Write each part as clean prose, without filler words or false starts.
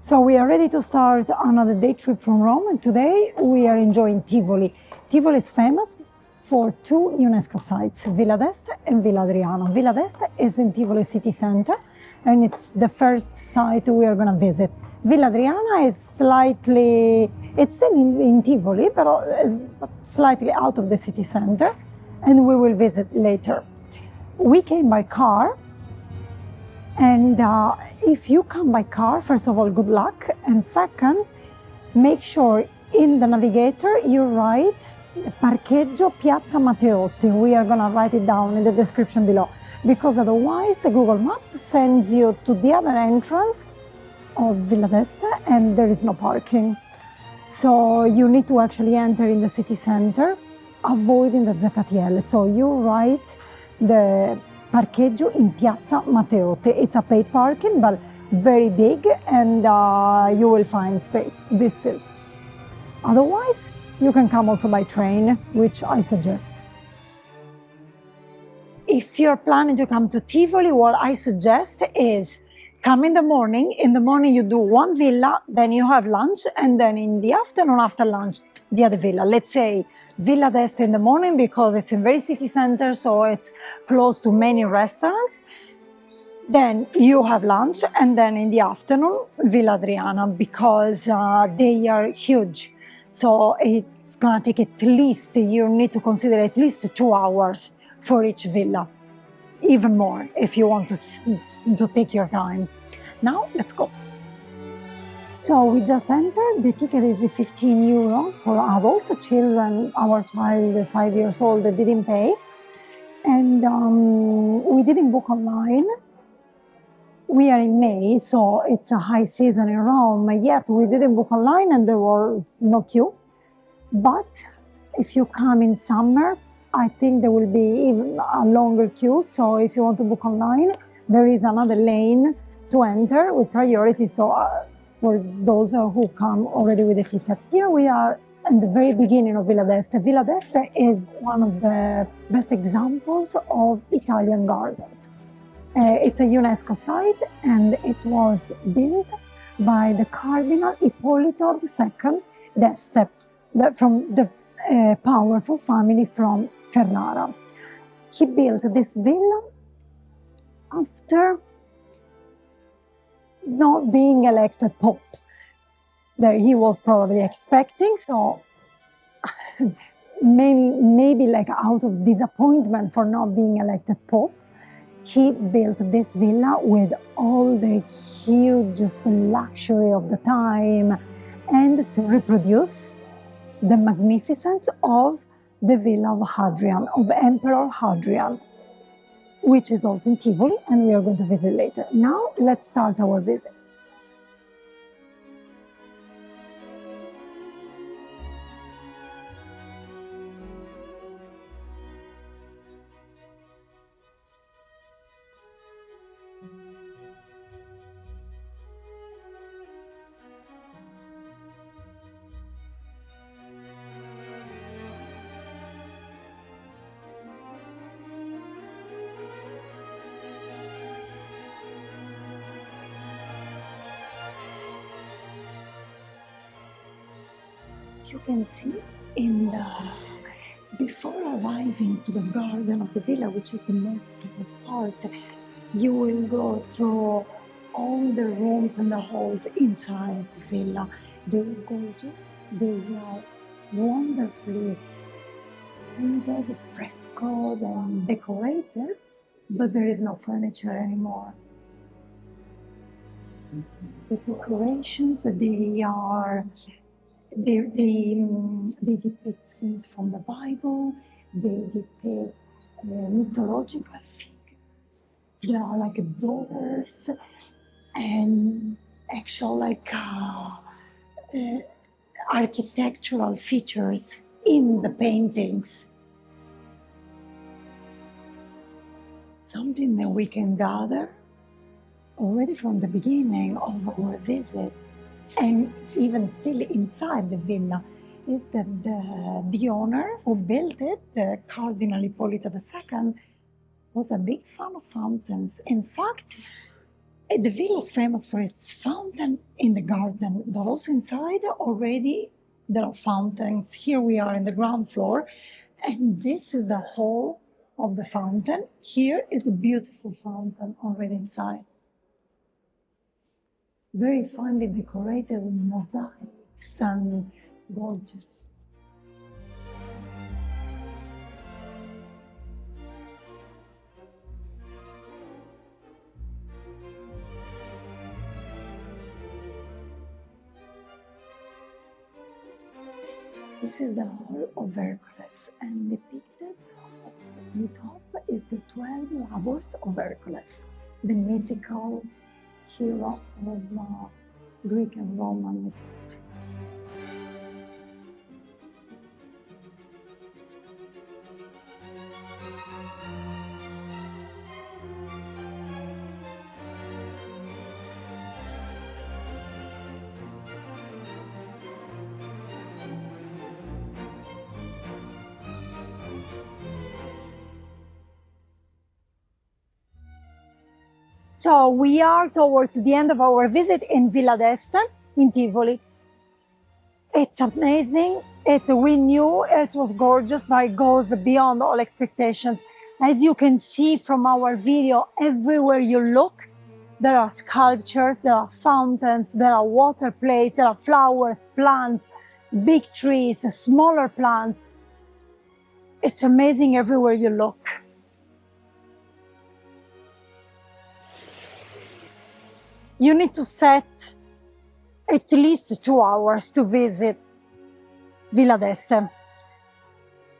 So we are ready to start another day trip from Rome, and today we are enjoying Tivoli. Tivoli is famous for two UNESCO sites, Villa d'Este and Villa Adriana. Villa d'Este is in Tivoli city center, and it's the first site we are going to visit. Villa Adriana is it's still in Tivoli, but slightly out of the city center, and we will visit later. We came by car, and if you come by car, first of all, good luck, and second, make sure in the navigator you write Parcheggio Piazza Matteotti. We are going to write it down in the description below, because otherwise Google Maps sends you to the other entrance of Villa d'Este and there is no parking. So you need to actually enter in the city center, avoiding the ZTL. So you write the Parcheggio in Piazza Matteotti. It's a paid parking, but very big, and you will find space. This is. Otherwise, you can come also by train, which I suggest. If you're planning to come to Tivoli, what I suggest is come in the morning. In the morning, you do one villa, then you have lunch, and then in the afternoon, after lunch, the other villa. Let's say Villa d'Este in the morning because it's in very city center, so it's close to many restaurants. Then you have lunch, and then in the afternoon, Villa Adriana, because they are huge. So it's gonna take at least, you need to consider at least 2 hours for each villa. Even more if you want to take your time. Now, let's go. So we just entered. The ticket is €15 for adults. Children, our child, 5 years old, didn't pay. And we didn't book online. We are in May, so it's a high season in Rome. Yet we didn't book online and there was no queue. But if you come in summer, I think there will be even a longer queue. So if you want to book online, there is another lane to enter with priority. So for those who come already with a ticket. Here we are in the very beginning of Villa d'Este. Villa d'Este is one of the best examples of Italian gardens. It's a UNESCO site, and it was built by the Cardinal Ippolito II d'Este, from the powerful family from Ferrara. He built this villa after not being elected Pope that he was probably expecting. So maybe like out of disappointment for not being elected Pope, he built this villa with all the hugest luxury of the time and to reproduce the magnificence of the Villa of Hadrian, of Emperor Hadrian, which is also in Tivoli, and we are going to visit later. Now, let's start our visit. As you can see, before arriving to the garden of the villa, which is the most famous part, you will go through all the rooms and the halls inside the villa. They are gorgeous, they are wonderfully painted, frescoed and decorated, but there is no furniture anymore. The decorations, they depict scenes from the Bible, they depict mythological figures. There are like doors and actual architectural features in the paintings. Something that we can gather already from the beginning of our visit, and even still inside the villa, is that the owner who built it, the Cardinal Ippolito II, was a big fan of fountains. In fact, The villa is famous for its fountain in the garden, but also inside already there are fountains. Here we are in the ground floor, and this is the hall of the fountain. Here is a beautiful fountain already inside. Very finely decorated with mosaics and gorgeous. This is the Hall of Hercules, and depicted on top is the 12 labors of Hercules, the mythical hero of Greek and Roman mythology. So we are towards the end of our visit in Villa d'Este in Tivoli. It's amazing. We knew it was gorgeous, but it goes beyond all expectations. As you can see from our video, everywhere you look, there are sculptures, there are fountains, there are water plays, there are flowers, plants, big trees, smaller plants. It's amazing everywhere you look. You need to set at least 2 hours to visit Villa d'Este.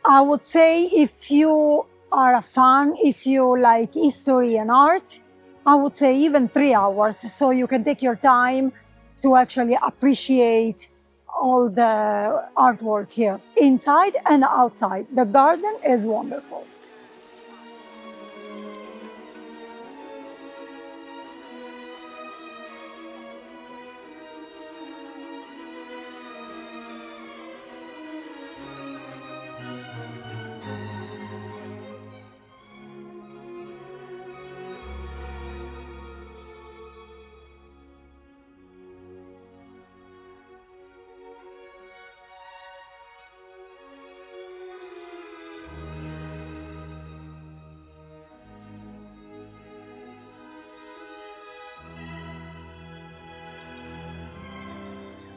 I would say if you are a fan, if you like history and art, I would say even 3 hours, so you can take your time to actually appreciate all the artwork here, inside and outside. The garden is wonderful.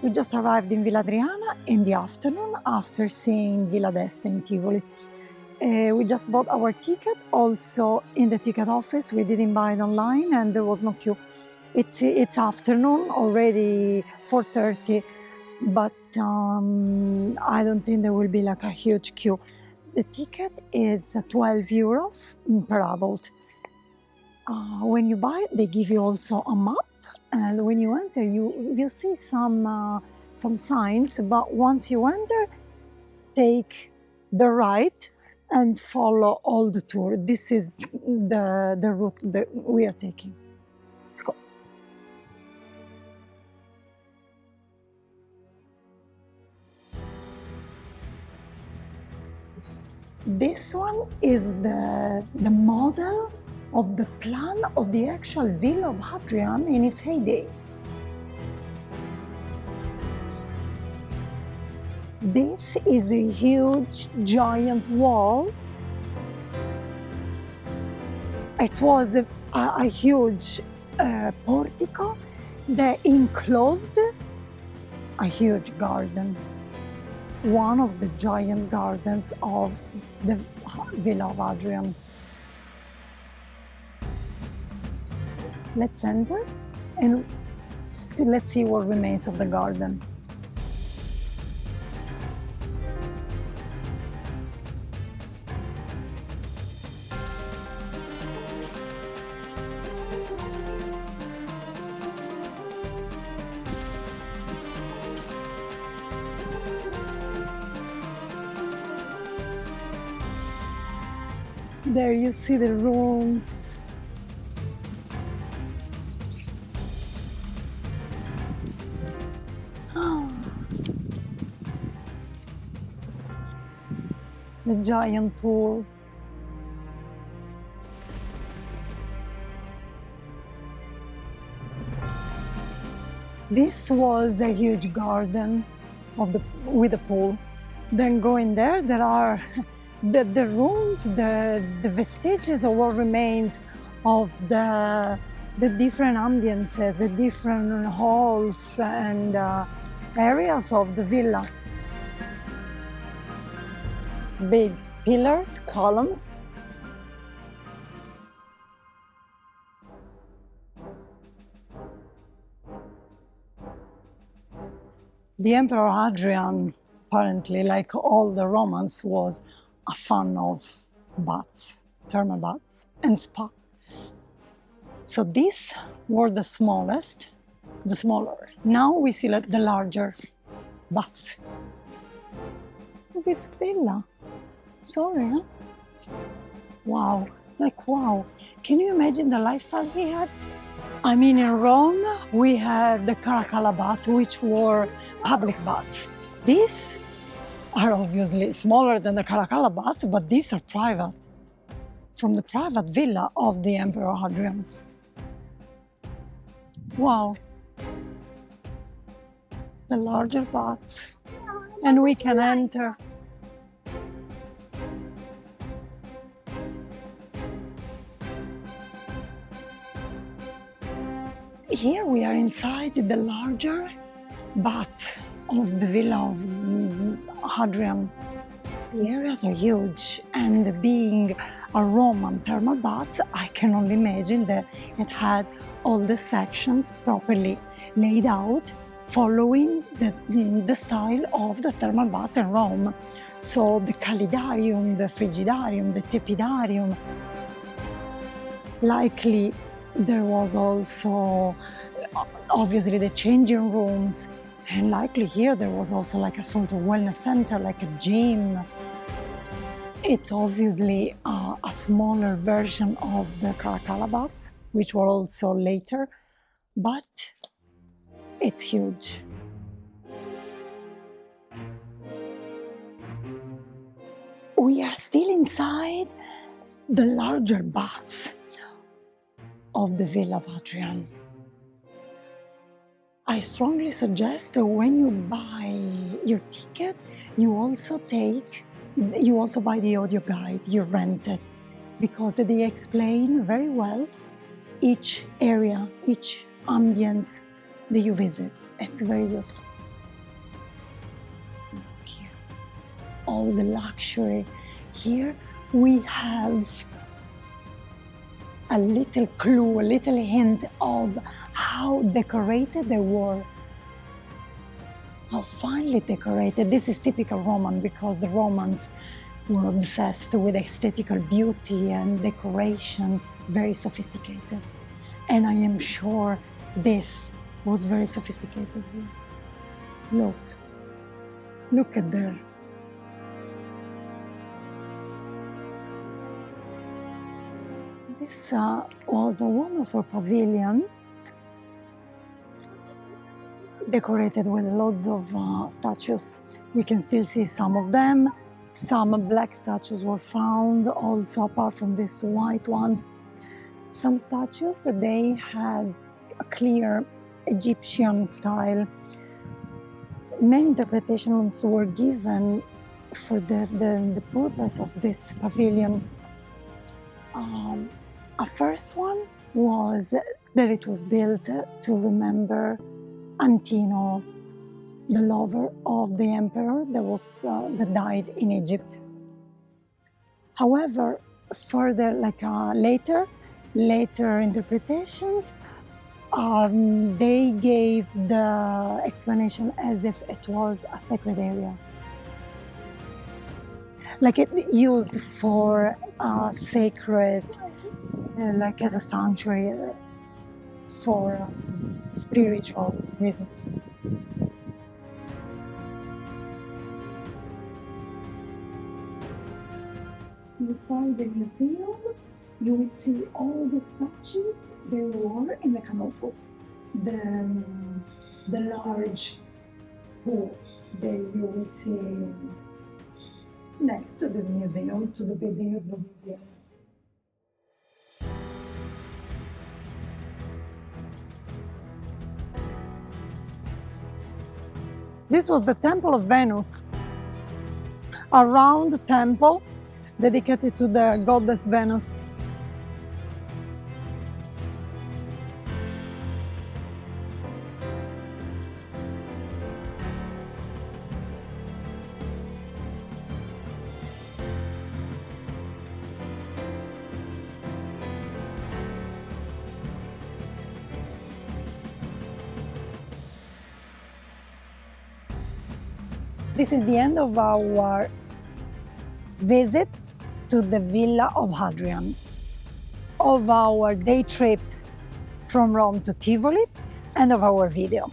We just arrived in Villa Adriana in the afternoon after seeing Villa d'Este in Tivoli. We just bought our ticket also in the ticket office. We didn't buy it online and there was no queue. It's afternoon, already 4:30, but I don't think there will be like a huge queue. The ticket is €12 per adult. When you buy it, they give you also a map. And when you enter, you see some signs, but once you enter, take the right and follow all the tour. This is the route that we are taking. Let's go. This one is the model of the plan of the actual Villa of Hadrian in its heyday. This is a huge, giant wall. It was a huge portico that enclosed a huge garden, one of the giant gardens of the Villa of Hadrian. Let's enter and let's see what remains of the garden. There you see the rooms. The giant pool. This was a huge garden with a pool. Then going there, there are the ruins, the vestiges of what remains of the different ambiances, the different halls and areas of the villa. Big pillars, columns. The Emperor Hadrian, apparently, like all the Romans, was a fan of baths, thermal baths, and spa. So these were the smallest, the smaller. Now we see the larger baths. This villa, sorry, huh? Wow, like wow. Can you imagine the lifestyle he had? I mean, in Rome, we had the Caracalla baths, which were public baths. These are obviously smaller than the Caracalla baths, but these are private, from the private villa of the Emperor Hadrian. Wow. The larger baths. And we can enter. Here we are inside the larger baths of the villa of Hadrian. The areas are huge, and being a Roman thermal baths, I can only imagine that it had all the sections properly laid out, following the style of the thermal baths in Rome. So the calidarium, the frigidarium, the tepidarium. Likely there was also obviously the changing rooms, and likely here there was also like a sort of wellness center, like a gym. It's obviously a smaller version of the Caracalla baths, which were also later, but it's huge. We are still inside the larger baths of the Villa of Adrian. I strongly suggest that when you buy your ticket, you also buy the audio guide, you rent it, because they explain very well each area, each ambience that you visit. It's very useful. Look here, all the luxury. Here we have a little clue, a little hint of how decorated they were, how finely decorated. This is typical Roman, because the Romans were obsessed with aesthetical beauty and decoration, very sophisticated. And I am sure this was very sophisticated here. Look at there. This was a wonderful pavilion, decorated with loads of statues. We can still see some of them. Some black statues were found also, apart from these white ones. Some statues, they had a clear Egyptian style. Many interpretations were given for the purpose of this pavilion. A first one was that it was built to remember Antino, the lover of the emperor that died in Egypt. However, further, later interpretations, they gave the explanation as if it was a sacred area, like it used for sacred, like as a sanctuary for spiritual reasons. Inside the museum, you will see all the statues they were in the canopus, the large pool that you will see next to the museum, to the building of the museum. This was the Temple of Venus, a round temple dedicated to the goddess Venus. This is the end of our visit to the Villa of Hadrian, of our day trip from Rome to Tivoli, and of our video.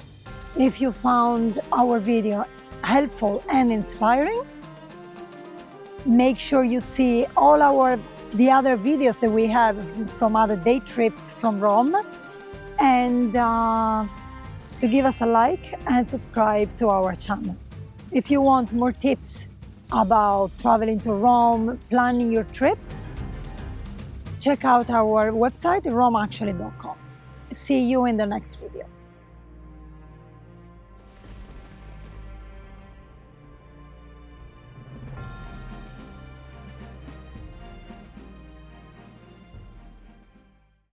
If you found our video helpful and inspiring, make sure you see all the other videos that we have from other day trips from Rome, and to give us a like and subscribe to our channel. If you want more tips about traveling to Rome, planning your trip, check out our website, romeactually.com. See you in the next video.